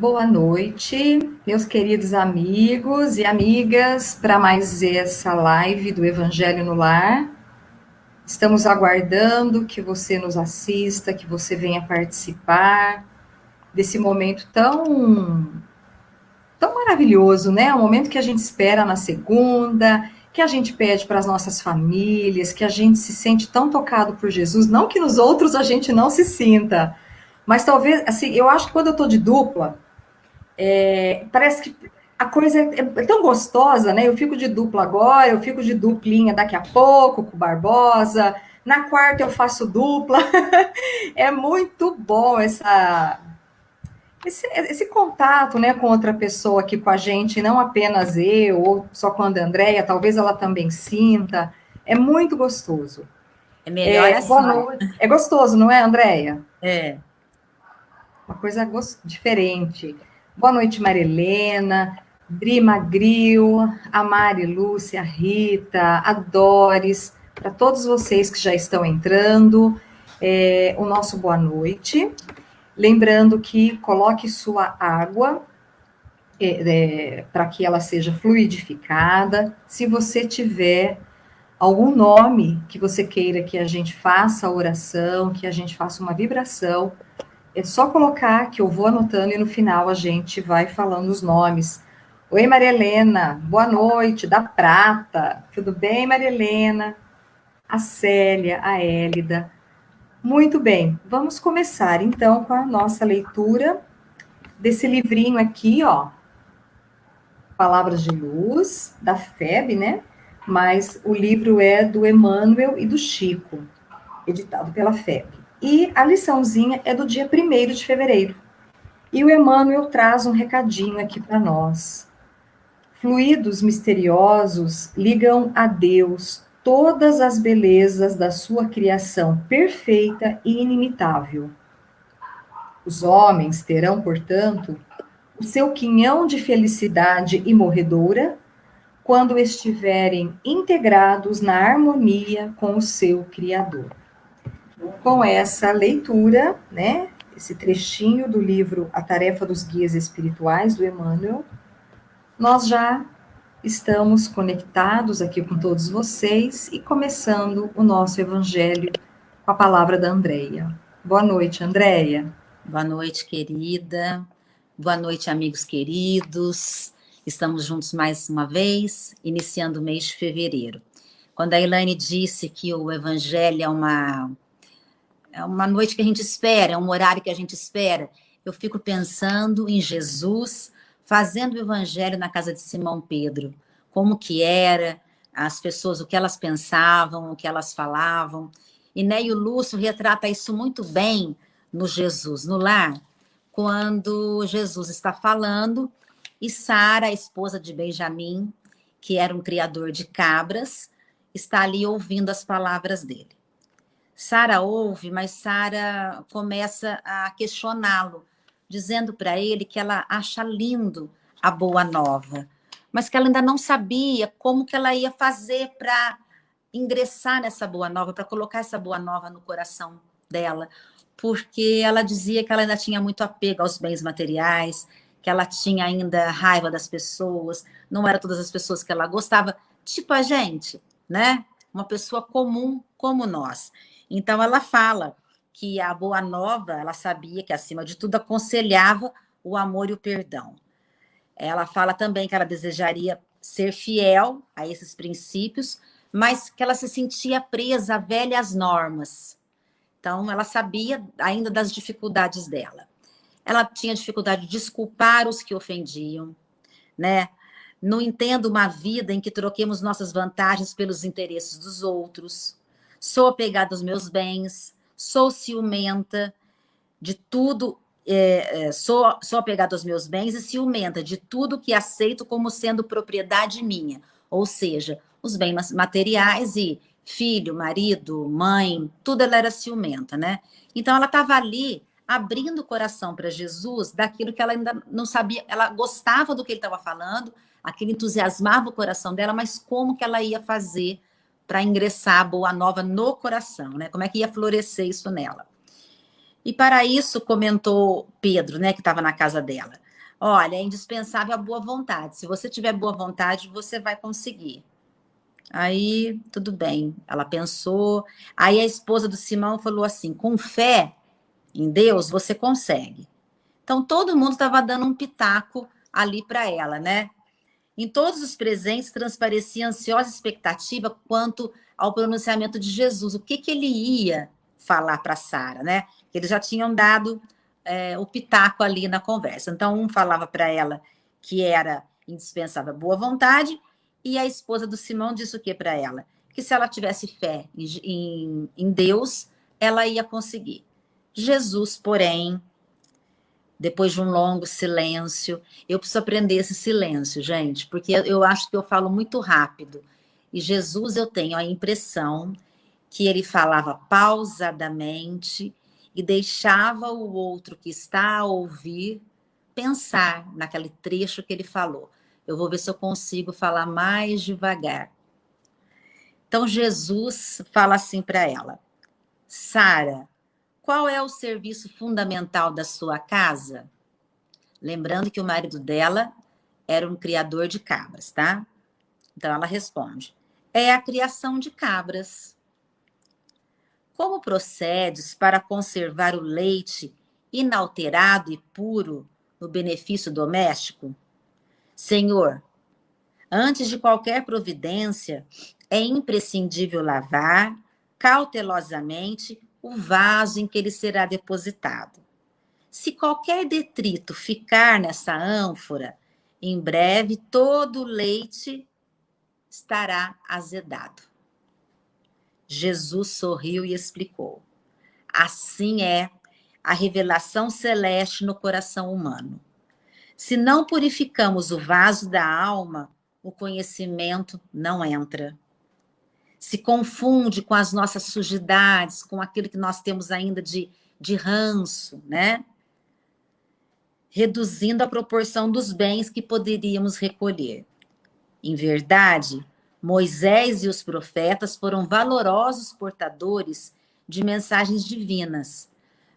Boa noite, meus queridos amigos e amigas, para mais essa live do Evangelho no Lar. Estamos aguardando que você nos assista, que você venha participar desse momento tão maravilhoso, né? Um momento que a gente espera na segunda, que a gente pede para as nossas famílias, que a gente se sente tão tocado por Jesus, não que nos outros a gente não se sinta, mas talvez, assim, eu acho que quando eu estou de dupla, parece que a coisa é tão gostosa, né? Eu fico de dupla agora, eu fico de duplinha daqui a pouco com o Barbosa. Na quarta eu faço dupla. É muito bom esse contato, né, com outra pessoa aqui com a gente, não apenas eu, ou só com a Andréia, talvez ela também sinta. É muito gostoso. É melhor Boa assim. noite. É gostoso, não é, Andréia? É. Uma coisa diferente. Boa noite, Marilena, Dri Magril, a Mari Lúcia, a Rita, a Doris, para todos vocês que já estão entrando, o nosso boa noite. Lembrando que coloque sua água para que ela seja fluidificada. Se você tiver algum nome que você queira que a gente faça a oração, que a gente faça uma vibração, é só colocar que eu vou anotando e no final a gente vai falando os nomes. Oi, Maria Helena, boa noite, da Prata. Tudo bem, Maria Helena? A Célia, a Hélida. Muito bem, vamos começar então com a nossa leitura desse livrinho aqui, ó. Palavras de Luz, da FEB, né? Mas o livro é do Emmanuel e do Chico, editado pela FEB. E a liçãozinha é do dia 1º de fevereiro. E o Emmanuel traz um recadinho aqui para nós. Fluidos misteriosos ligam a Deus todas as belezas da sua criação perfeita e inimitável. Os homens terão, portanto, o seu quinhão de felicidade imorredoura quando estiverem integrados na harmonia com o seu Criador. Com essa leitura, né, esse trechinho do livro A Tarefa dos Guias Espirituais, do Emmanuel, nós já estamos conectados aqui com todos vocês e começando o nosso evangelho com a palavra da Andréia. Boa noite, Andréia. Boa noite, querida. Boa noite, amigos queridos. Estamos juntos mais uma vez, iniciando o mês de fevereiro. Quando a Elaine disse que o evangelho é uma noite que a gente espera, é um horário que a gente espera, eu fico pensando em Jesus fazendo o evangelho na casa de Simão Pedro. Como que era, as pessoas, o que elas pensavam, o que elas falavam. E Neio Lúcio retrata isso muito bem no Jesus no Lar, quando Jesus está falando e Sara, a esposa de Benjamim, que era um criador de cabras, está ali ouvindo as palavras dele. Sara ouve, mas Sara começa a questioná-lo, dizendo para ele que ela acha lindo a boa nova, mas que ela ainda não sabia como que ela ia fazer para ingressar nessa boa nova, para colocar essa boa nova no coração dela, porque ela dizia que ela ainda tinha muito apego aos bens materiais, que ela tinha ainda raiva das pessoas, não eram todas as pessoas que ela gostava, tipo a gente, né? Uma pessoa comum como nós. Então ela fala que a boa nova, ela sabia que acima de tudo aconselhava o amor e o perdão. Ela fala também que ela desejaria ser fiel a esses princípios, mas que ela se sentia presa a velhas normas. Então, ela sabia ainda das dificuldades dela. Ela tinha dificuldade de desculpar os que ofendiam, né? Não entendo uma vida em que troquemos nossas vantagens pelos interesses dos outros. Sou apegada aos meus bens, sou ciumenta de tudo, sou apegada aos meus bens e ciumenta de tudo que aceito como sendo propriedade minha. Ou seja, os bens materiais e filho, marido, mãe, tudo ela era ciumenta, né? Então ela estava ali abrindo o coração para Jesus daquilo que ela ainda não sabia, ela gostava do que ele estava falando, aquilo entusiasmava o coração dela, mas como que ela ia fazer para ingressar a boa nova no coração, né? Como é que ia florescer isso nela? E para isso comentou Pedro, né, que estava na casa dela. Olha, é indispensável a boa vontade. Se você tiver boa vontade, você vai conseguir. Aí, tudo bem. Ela pensou. Aí a esposa do Simão falou assim: com fé em Deus, você consegue. Então, todo mundo estava dando um pitaco ali para ela, né? Em todos os presentes transparecia ansiosa expectativa quanto ao pronunciamento de Jesus. O que ele ia falar para Sara, né? Eles já tinham dado o pitaco ali na conversa. Então, um falava para ela que era indispensável a boa vontade, e a esposa do Simão disse o que para ela? Que se ela tivesse fé em Deus, ela ia conseguir. Jesus, porém, depois de um longo silêncio, eu preciso aprender esse silêncio, gente, porque eu acho que eu falo muito rápido. E Jesus, eu tenho a impressão que ele falava pausadamente e deixava o outro que está a ouvir pensar naquele trecho que ele falou. Eu vou ver se eu consigo falar mais devagar. Então, Jesus fala assim para ela: Sara, qual é o serviço fundamental da sua casa? Lembrando que o marido dela era um criador de cabras, tá? Então ela responde: é a criação de cabras. Como procedes para conservar o leite inalterado e puro no benefício doméstico? Senhor, antes de qualquer providência, é imprescindível lavar cautelosamente o vaso em que ele será depositado. Se qualquer detrito ficar nessa ânfora, em breve todo o leite estará azedado. Jesus sorriu e explicou: assim é a revelação celeste no coração humano. Se não purificamos o vaso da alma, o conhecimento não entra. Se confunde com as nossas sujidades, com aquilo que nós temos ainda de ranço, né? Reduzindo a proporção dos bens que poderíamos recolher. Em verdade, Moisés e os profetas foram valorosos portadores de mensagens divinas,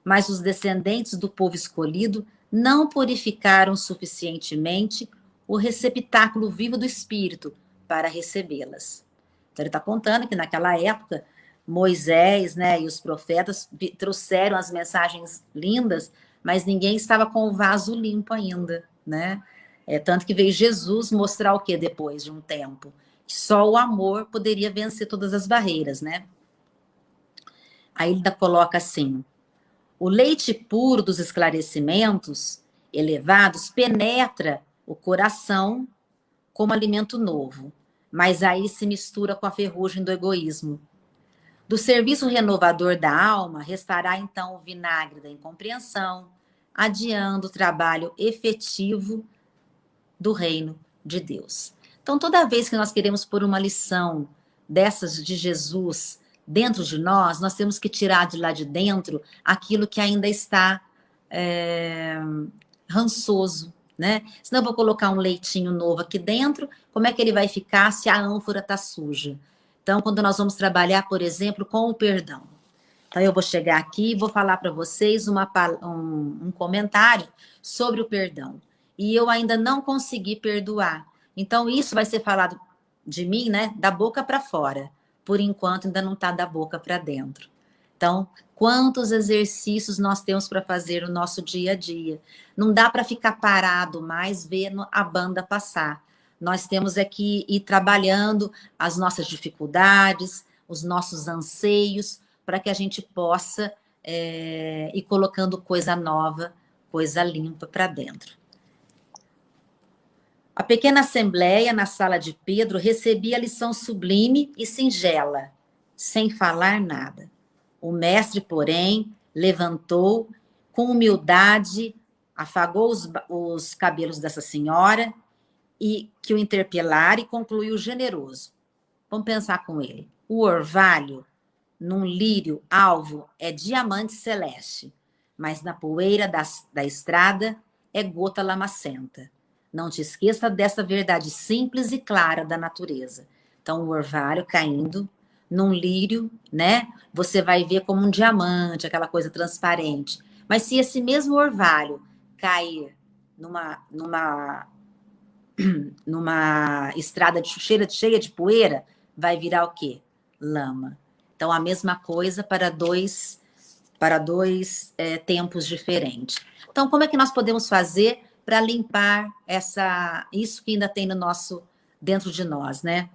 mas os descendentes do povo escolhido não purificaram suficientemente o receptáculo vivo do Espírito para recebê-las. Então, ele está contando que naquela época, Moisés, né, e os profetas trouxeram as mensagens lindas, mas ninguém estava com o vaso limpo ainda, né? Tanto que veio Jesus mostrar o que depois de um tempo? Que só o amor poderia vencer todas as barreiras, né? Aí ele ainda coloca assim: o leite puro dos esclarecimentos elevados penetra o coração como alimento novo, mas aí se mistura com a ferrugem do egoísmo. Do serviço renovador da alma, restará então o vinagre da incompreensão, adiando o trabalho efetivo do reino de Deus. Então, toda vez que nós queremos pôr uma lição dessas de Jesus dentro de nós temos que tirar de lá de dentro aquilo que ainda está rançoso, né? Senão eu vou colocar um leitinho novo aqui dentro, como é que ele vai ficar se a ânfora está suja? Então, quando nós vamos trabalhar, por exemplo, com o perdão. Então, eu vou chegar aqui e vou falar para vocês um comentário sobre o perdão. E eu ainda não consegui perdoar. Então, isso vai ser falado de mim, né? Da boca para fora. Por enquanto, ainda não está da boca para dentro. Então, quantos exercícios nós temos para fazer no nosso dia a dia? Não dá para ficar parado mais vendo a banda passar. Nós temos que ir trabalhando as nossas dificuldades, os nossos anseios, para que a gente possa ir colocando coisa nova, coisa limpa para dentro. A pequena assembleia na sala de Pedro recebia a lição sublime e singela, sem falar nada. O mestre, porém, levantou com humildade, afagou os cabelos dessa senhora e que o interpelara e concluiu generoso. Vamos pensar com ele. O orvalho, num lírio alvo, é diamante celeste, mas na poeira da estrada é gota lamacenta. Não te esqueça dessa verdade simples e clara da natureza. Então, o orvalho caindo num lírio, né? Você vai ver como um diamante, aquela coisa transparente. Mas se esse mesmo orvalho cair numa estrada cheia de poeira, vai virar o quê? Lama. Então, a mesma coisa para dois tempos diferentes. Então, como é que nós podemos fazer para limpar isso que ainda tem dentro de nós, né?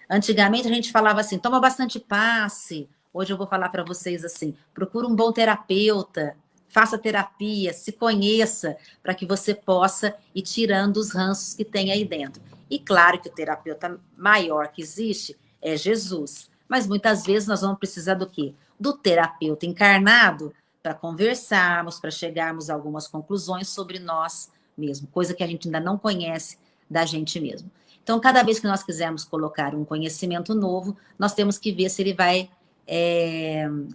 Antigamente a gente falava assim, toma bastante passe. Hoje eu vou falar para vocês assim, procura um bom terapeuta, faça terapia, se conheça, para que você possa ir tirando os ranços que tem aí dentro. E claro que o terapeuta maior que existe é Jesus. Mas muitas vezes nós vamos precisar do quê? Do terapeuta encarnado para conversarmos, para chegarmos a algumas conclusões sobre nós mesmos, coisa que a gente ainda não conhece da gente mesmo. Então, cada vez que nós quisermos colocar um conhecimento novo, nós temos que ver se ele vai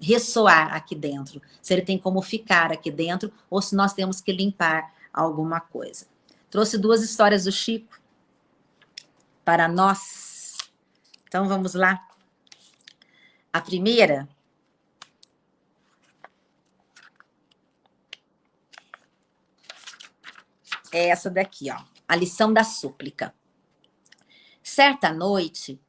ressoar aqui dentro, se ele tem como ficar aqui dentro, ou se nós temos que limpar alguma coisa. Trouxe 2 histórias do Chico para nós. Então, vamos lá. A primeira é essa daqui, ó. A lição da súplica. Certa noite,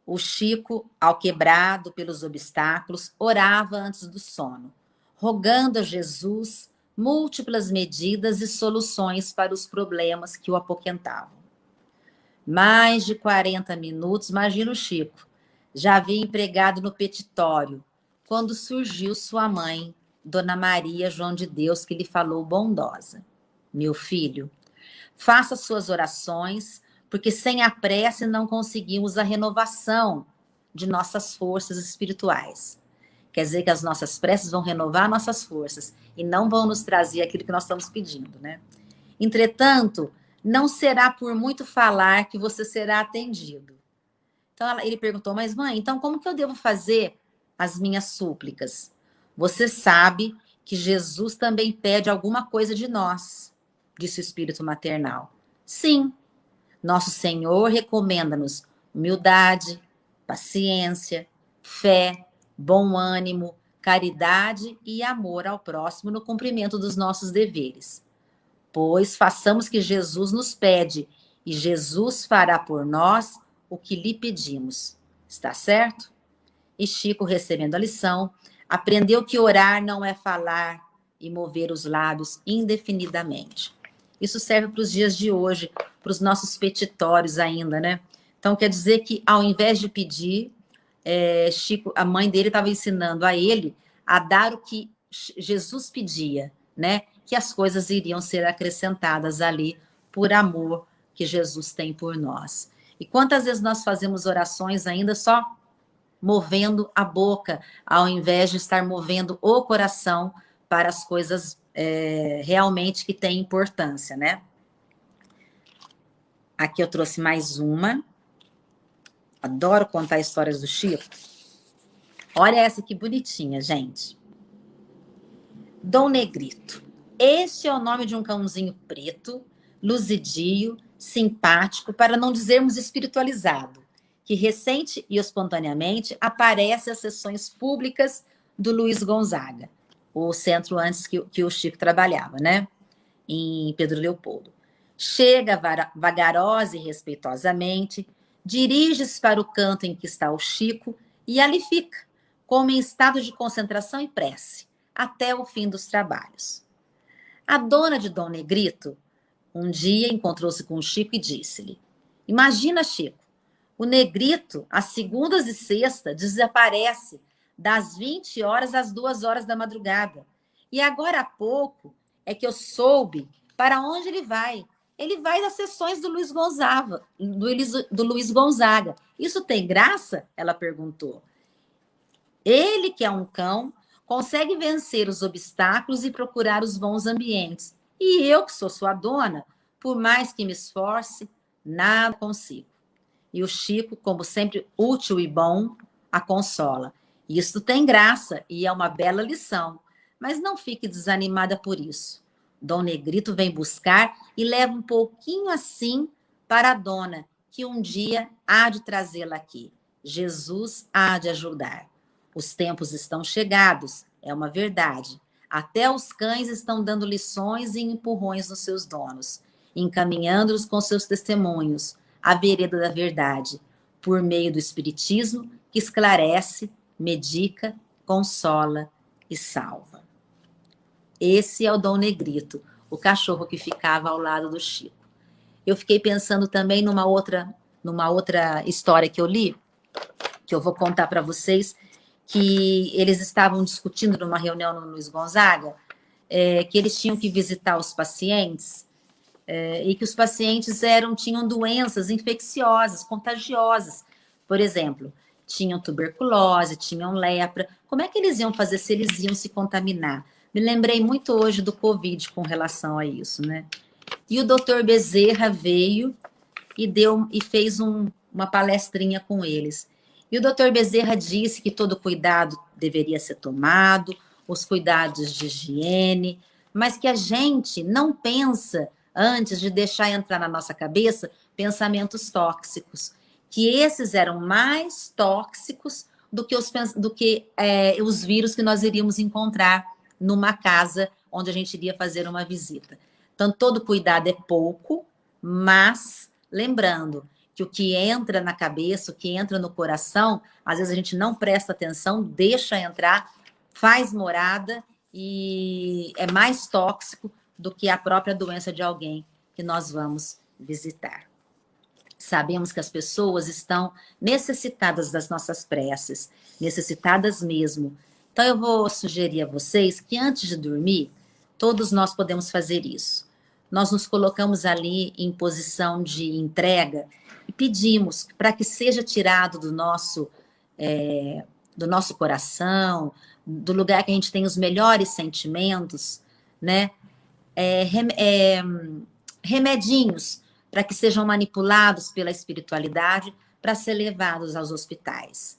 o Chico, alquebrado pelos obstáculos, orava antes do sono, rogando a Jesus múltiplas medidas e soluções para os problemas que o apoquentavam. Mais de 40 minutos, imagina o Chico, já havia empregado no petitório, quando surgiu sua mãe, Dona Maria João de Deus, que lhe falou bondosa: meu filho, faça suas orações, porque sem a prece não conseguimos a renovação de nossas forças espirituais. Quer dizer que as nossas preces vão renovar nossas forças e não vão nos trazer aquilo que nós estamos pedindo, né? Entretanto, não será por muito falar que você será atendido. Então ele perguntou, mas mãe, então como que eu devo fazer as minhas súplicas? Você sabe que Jesus também pede alguma coisa de nós, disse o espírito maternal. Sim, nosso Senhor recomenda-nos humildade, paciência, fé, bom ânimo, caridade e amor ao próximo no cumprimento dos nossos deveres. Pois façamos que Jesus nos pede e Jesus fará por nós o que lhe pedimos. Está certo? E Chico, recebendo a lição, aprendeu que orar não é falar e mover os lábios indefinidamente. Isso serve para os dias de hoje, para os nossos petitórios ainda, né? Então, quer dizer que, ao invés de pedir, Chico, a mãe dele estava ensinando a ele a dar o que Jesus pedia, né? Que as coisas iriam ser acrescentadas ali por amor que Jesus tem por nós. E quantas vezes nós fazemos orações ainda só movendo a boca, ao invés de estar movendo o coração para as coisas realmente que têm importância, né? Aqui eu trouxe mais uma. Adoro contar histórias do Chico. Olha essa que bonitinha, gente. Dom Negrito. Este é o nome de um cãozinho preto, luzidio, simpático, para não dizermos espiritualizado, que recente e espontaneamente aparece às sessões públicas do Luiz Gonzaga, o centro antes que o Chico trabalhava, né? Em Pedro Leopoldo. Chega vagarosa e respeitosamente, dirige-se para o canto em que está o Chico e ali fica, como em estado de concentração e prece, até o fim dos trabalhos. A dona de Dom Negrito, um dia encontrou-se com o Chico e disse-lhe: imagina, Chico, o Negrito, às segundas e sexta, desaparece das 20 horas às 2 horas da madrugada. E agora há pouco é que eu soube para onde ele vai. Ele vai às sessões do Luiz Gonzaga. Isso tem graça? Ela perguntou. Ele, que é um cão, consegue vencer os obstáculos e procurar os bons ambientes. E eu, que sou sua dona, por mais que me esforce, nada consigo. E o Chico, como sempre útil e bom, a consola. Isso tem graça e é uma bela lição, mas não fique desanimada por isso. Dom Negrito vem buscar e leva um pouquinho assim para a dona, que um dia há de trazê-la aqui. Jesus há de ajudar. Os tempos estão chegados, é uma verdade. Até os cães estão dando lições e empurrões nos seus donos. encaminhando-os com seus testemunhos à vereda da verdade, por meio do Espiritismo, que esclarece, medica, consola e salva. Esse é o Dom Negrito, o cachorro que ficava ao lado do Chico. Eu fiquei pensando também numa outra história que eu li, que eu vou contar para vocês, que eles estavam discutindo numa reunião no Luiz Gonzaga, que eles tinham que visitar os pacientes, e que os pacientes tinham doenças infecciosas, contagiosas. Por exemplo, tinham tuberculose, tinham lepra. Como é que eles iam fazer se eles iam se contaminar? Me lembrei muito hoje do Covid com relação a isso, né? E o doutor Bezerra veio e fez uma palestrinha com eles. E o doutor Bezerra disse que todo cuidado deveria ser tomado, os cuidados de higiene, mas que a gente não pensa antes de deixar entrar na nossa cabeça pensamentos tóxicos, que esses eram mais tóxicos do que os vírus que nós iríamos encontrar numa casa onde a gente iria fazer uma visita. Então, todo cuidado é pouco, mas lembrando que o que entra na cabeça, o que entra no coração, às vezes a gente não presta atenção, deixa entrar, faz morada e é mais tóxico do que a própria doença de alguém que nós vamos visitar. Sabemos que as pessoas estão necessitadas das nossas preces, necessitadas mesmo. Então, eu vou sugerir a vocês que antes de dormir, todos nós podemos fazer isso. Nós nos colocamos ali em posição de entrega e pedimos para que seja tirado do nosso coração, do lugar que a gente tem os melhores sentimentos, né? Remedinhos para que sejam manipulados pela espiritualidade para ser levados aos hospitais.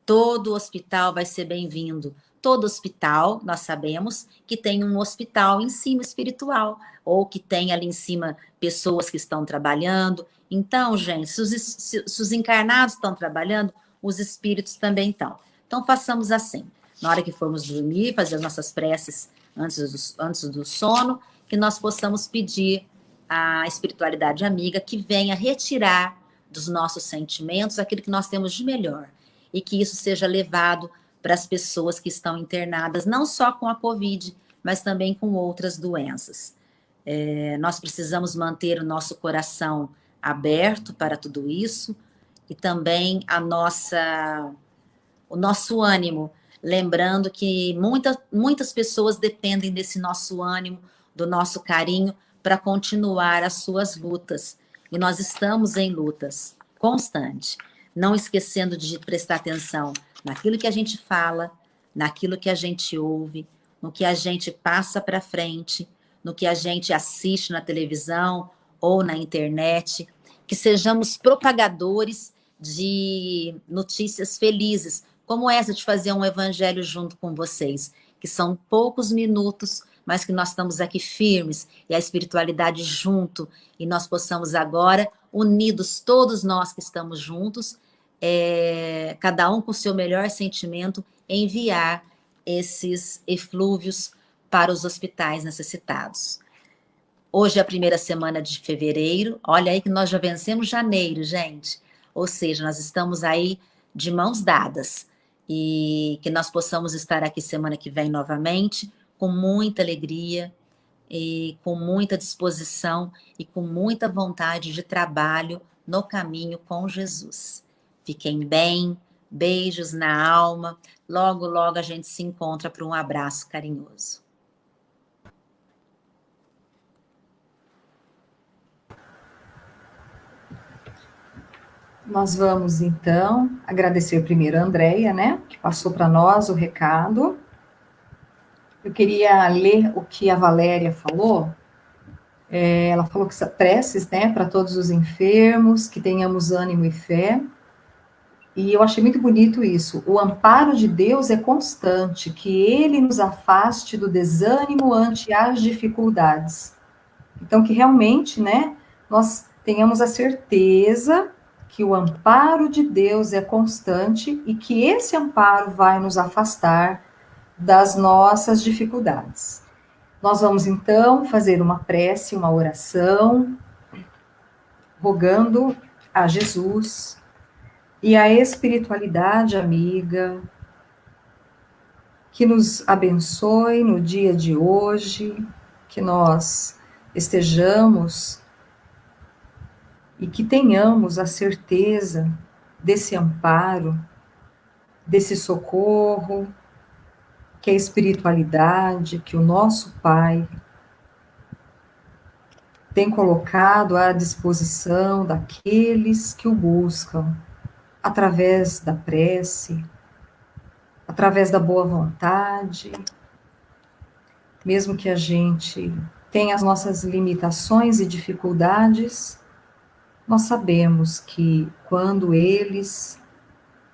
Todo hospital vai ser bem-vindo. Todo hospital, nós sabemos que tem um hospital em cima espiritual, ou que tem ali em cima pessoas que estão trabalhando. Então, gente, se os encarnados estão trabalhando, os espíritos também estão. Então, façamos assim. Na hora que formos dormir, fazer as nossas preces antes do sono, que nós possamos pedir à espiritualidade amiga que venha retirar dos nossos sentimentos aquilo que nós temos de melhor. E que isso seja levado para as pessoas que estão internadas, não só com a Covid, mas também com outras doenças. Nós precisamos manter o nosso coração aberto para tudo isso e também o nosso ânimo, lembrando que muitas pessoas dependem desse nosso ânimo, do nosso carinho, para continuar as suas lutas. E nós estamos em lutas constantes, não esquecendo de prestar atenção naquilo que a gente fala, naquilo que a gente ouve, no que a gente passa para frente, no que a gente assiste na televisão ou na internet, que sejamos propagadores de notícias felizes, como essa de fazer um evangelho junto com vocês, que são poucos minutos, mas que nós estamos aqui firmes, e a espiritualidade junto, e nós possamos agora, unidos, todos nós que estamos juntos, cada um com o seu melhor sentimento, enviar esses eflúvios para os hospitais necessitados. Hoje é a primeira semana de fevereiro, olha aí que nós já vencemos janeiro, gente. Ou seja, nós estamos aí de mãos dadas, e que nós possamos estar aqui semana que vem novamente, com muita alegria, e com muita disposição, e com muita vontade de trabalho no caminho com Jesus. Fiquem bem, beijos na alma, logo, logo a gente se encontra para um abraço carinhoso. Nós vamos, então, agradecer primeiro a Andréia, né, que passou para nós o recado. Eu queria ler o que a Valéria falou. Ela falou que preces, né, para todos os enfermos, que tenhamos ânimo e fé. E eu achei muito bonito isso. O amparo de Deus é constante, que Ele nos afaste do desânimo ante as dificuldades. Então, que realmente, né, nós tenhamos a certeza que o amparo de Deus é constante e que esse amparo vai nos afastar das nossas dificuldades. Nós vamos então fazer uma prece, uma oração, rogando a Jesus e a espiritualidade amiga que nos abençoe no dia de hoje, que nós estejamos e que tenhamos a certeza desse amparo, desse socorro, que a espiritualidade, que o nosso Pai tem colocado à disposição daqueles que o buscam, através da prece, através da boa vontade, mesmo que a gente tenha as nossas limitações e dificuldades, nós sabemos que quando eles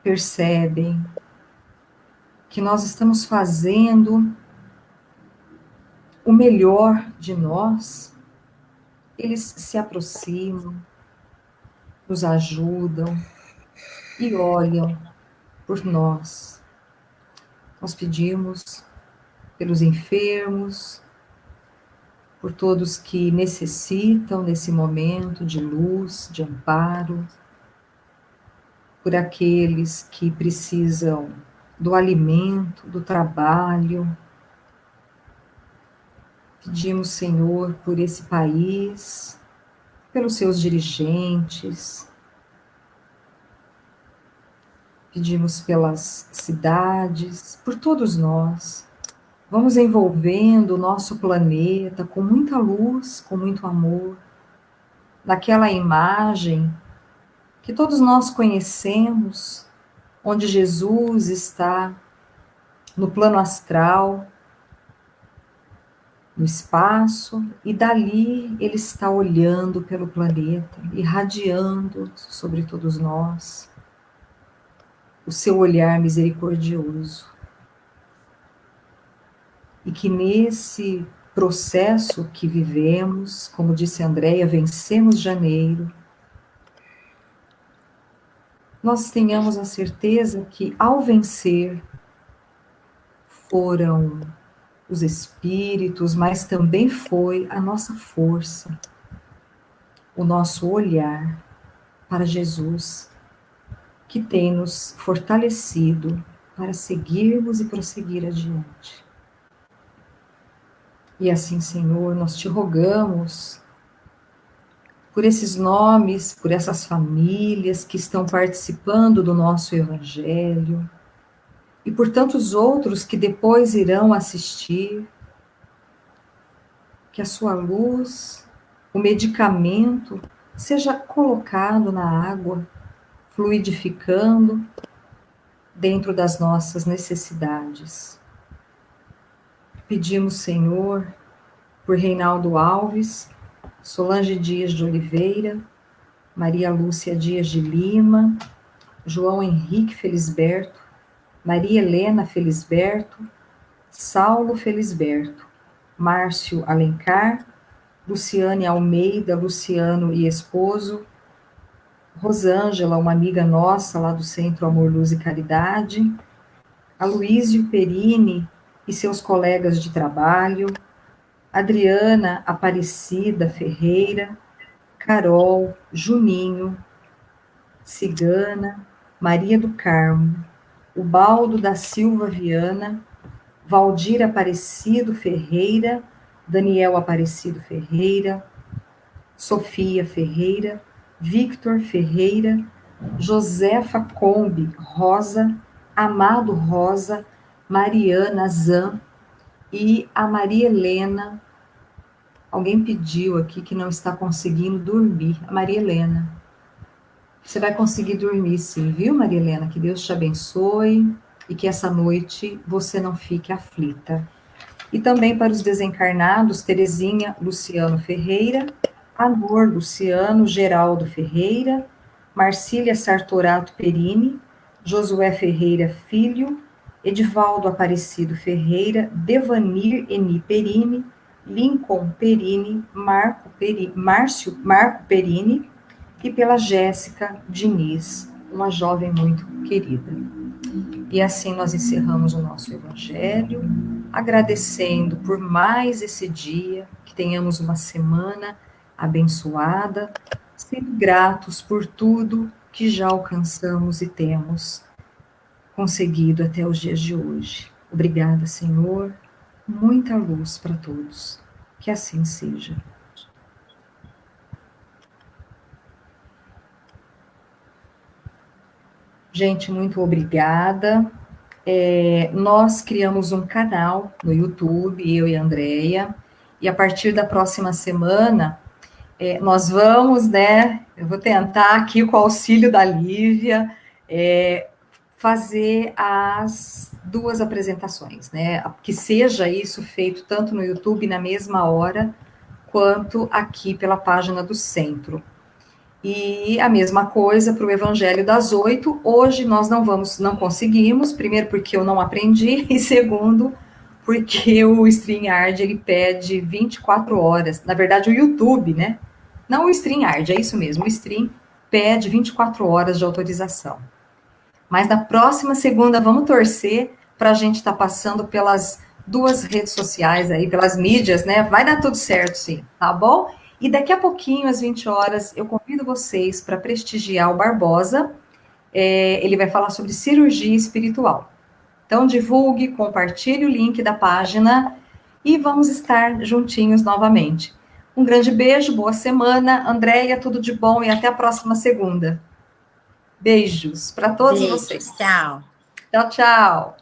percebem que nós estamos fazendo o melhor de nós, eles se aproximam, nos ajudam e olham por nós. Nós pedimos pelos enfermos, por todos que necessitam nesse momento de luz, de amparo, por aqueles que precisam do alimento, do trabalho. Pedimos, Senhor, por esse país, pelos seus dirigentes. Pedimos pelas cidades, por todos nós. Vamos envolvendo o nosso planeta com muita luz, com muito amor, naquela imagem que todos nós conhecemos, onde Jesus está no plano astral, no espaço, e dali ele está olhando pelo planeta, irradiando sobre todos nós o seu olhar misericordioso. E que nesse processo que vivemos, como disse Andréia, vencemos janeiro, nós tenhamos a certeza que ao vencer foram os espíritos, mas também foi a nossa força, o nosso olhar para Jesus, que tem nos fortalecido para seguirmos e prosseguir adiante. E assim, Senhor, nós te rogamos por esses nomes, por essas famílias que estão participando do nosso Evangelho, e por tantos outros que depois irão assistir, que a sua luz, o medicamento, seja colocado na água, fluidificando dentro das nossas necessidades. Pedimos, Senhor, por Reinaldo Alves, Solange Dias de Oliveira, Maria Lúcia Dias de Lima, João Henrique Felisberto, Maria Helena Felisberto, Saulo Felisberto, Márcio Alencar, Luciane Almeida, Luciano e esposo, Rosângela, uma amiga nossa lá do Centro Amor, Luz e Caridade, Aloísio Perini e seus colegas de trabalho, Adriana Aparecida Ferreira, Carol, Juninho, Cigana, Maria do Carmo, Ubaldo da Silva Viana, Valdir Aparecido Ferreira, Daniel Aparecido Ferreira, Sofia Ferreira, Victor Ferreira, Josefa Combe Rosa, Amado Rosa, Mariana Zan e a Maria Helena. Alguém pediu aqui que não está conseguindo dormir. A Maria Helena. Você vai conseguir dormir sim, viu, Maria Helena? Que Deus te abençoe e que essa noite você não fique aflita. E também para os desencarnados, Terezinha Luciano Ferreira, Anor Luciano Geraldo Ferreira, Marcília Sartorato Perini, Josué Ferreira Filho, Edivaldo Aparecido Ferreira, Devanir Eni Perini, Lincoln Perini, Márcio Marco Perini, e pela Jéssica Diniz, uma jovem muito querida. E assim nós encerramos o nosso Evangelho, agradecendo por mais esse dia, que tenhamos uma semana abençoada, sendo gratos por tudo que já alcançamos e temos conseguido até os dias de hoje. Obrigada, Senhor. Muita luz para todos. Que assim seja. Gente, muito obrigada. Nós criamos um canal no YouTube, eu e a Andrea, e a partir da próxima semana, nós vamos, né? Eu vou tentar aqui com o auxílio da Lívia, fazer as 2 apresentações, né? Que seja isso feito tanto no YouTube na mesma hora, quanto aqui pela página do centro. E a mesma coisa para o Evangelho das 8. Hoje nós não conseguimos, primeiro porque eu não aprendi, e segundo, porque o StreamYard ele pede 24 horas. Na verdade, o YouTube, né? Não o StreamYard, é isso mesmo, o Stream pede 24 horas de autorização. Mas na próxima segunda, vamos torcer para a gente estar passando pelas 2 redes sociais aí, pelas mídias, né? Vai dar tudo certo, sim, tá bom? E daqui a pouquinho, às 20 horas, eu convido vocês para prestigiar o Barbosa. Ele vai falar sobre cirurgia espiritual. Então, divulgue, compartilhe o link da página e vamos estar juntinhos novamente. Um grande beijo, boa semana. Andréia, tudo de bom e até a próxima segunda. Beijos para todos vocês. Tchau. Tchau, tchau.